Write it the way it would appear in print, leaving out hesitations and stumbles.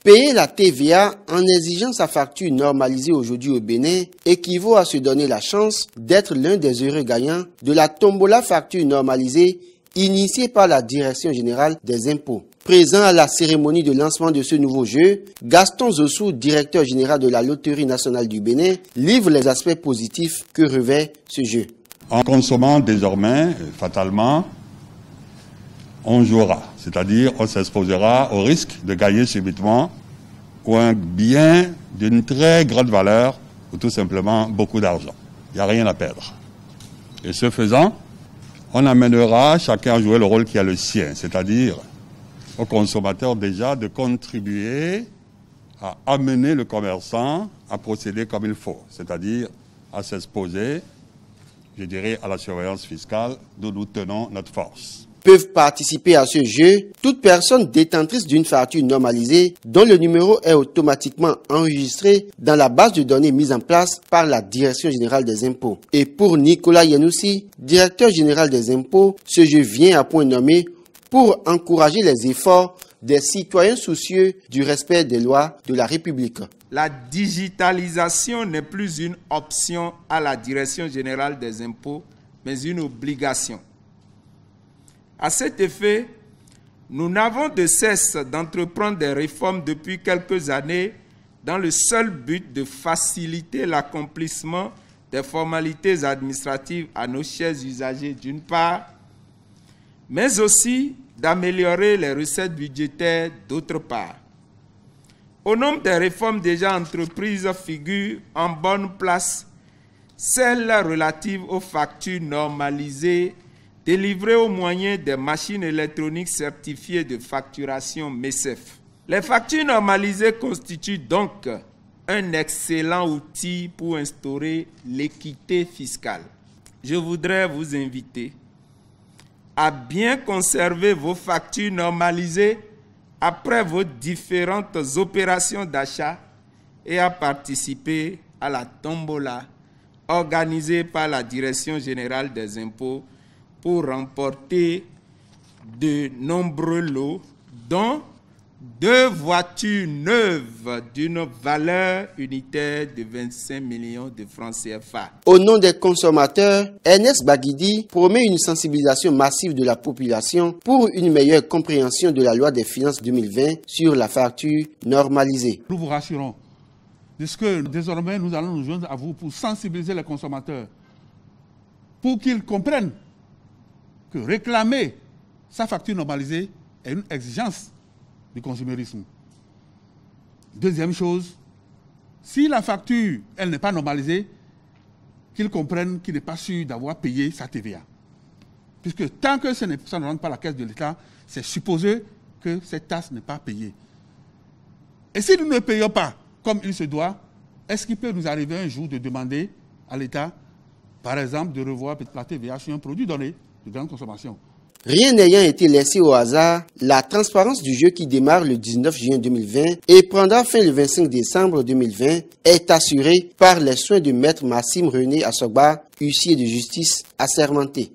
Payer la TVA en exigeant sa facture normalisée aujourd'hui au Bénin équivaut à se donner la chance d'être l'un des heureux gagnants de la tombola facture normalisée initiée par la Direction générale des impôts. Présent à la cérémonie de lancement de ce nouveau jeu, Gaston Zossou, directeur général de la Loterie nationale du Bénin, livre les aspects positifs que revêt ce jeu. En consommant désormais, fatalement, on jouera, c'est-à-dire on s'exposera au risque de gagner subitement ou un bien d'une très grande valeur ou tout simplement beaucoup d'argent. Il n'y a rien à perdre. Et ce faisant, on amènera chacun à jouer le rôle qui est le sien, c'est-à-dire aux consommateurs déjà de contribuer à amener le commerçant à procéder comme il faut, c'est-à-dire à s'exposer, je dirais, à la surveillance fiscale d'où nous tenons notre force. Peuvent participer à ce jeu toute personne détentrice d'une facture normalisée dont le numéro est automatiquement enregistré dans la base de données mise en place par la Direction générale des impôts. Et pour Nicolas Yanoussi, directeur général des impôts, ce jeu vient à point nommé pour encourager les efforts des citoyens soucieux du respect des lois de la République. La digitalisation n'est plus une option à la Direction générale des impôts, mais une obligation. À cet effet, nous n'avons de cesse d'entreprendre des réformes depuis quelques années dans le seul but de faciliter l'accomplissement des formalités administratives à nos chers usagers d'une part, mais aussi d'améliorer les recettes budgétaires d'autre part. Au nombre des réformes déjà entreprises figure en bonne place celle relative aux factures normalisées délivrées au moyen des machines électroniques certifiées de facturation MECEF. Les factures normalisées constituent donc un excellent outil pour instaurer l'équité fiscale. Je voudrais vous inviter à bien conserver vos factures normalisées après vos différentes opérations d'achat et à participer à la tombola organisée par la Direction générale des impôts pour remporter de nombreux lots, dont 2 voitures neuves d'une valeur unitaire de 25 millions de francs CFA. Au nom des consommateurs, Ernest Baguidi promet une sensibilisation massive de la population pour une meilleure compréhension de la loi des finances 2020 sur la facture normalisée. Nous vous rassurons de ce que désormais nous allons nous joindre à vous pour sensibiliser les consommateurs, pour qu'ils comprennent que réclamer sa facture normalisée est une exigence du consumérisme. Deuxième chose, si la facture elle n'est pas normalisée, qu'ils comprennent qu'il n'est pas sûr d'avoir payé sa TVA. Puisque tant que ça ne rentre pas à la caisse de l'État, c'est supposé que cette taxe n'est pas payée. Et si nous ne payons pas comme il se doit, est-ce qu'il peut nous arriver un jour de demander à l'État, par exemple, de revoir la TVA sur un produit donné de grande consommation? Rien n'ayant été laissé au hasard, la transparence du jeu qui démarre le 19 juin 2020 et prendra fin le 25 décembre 2020 est assurée par les soins de Maître Massim René Assogba, huissier de justice assermenté.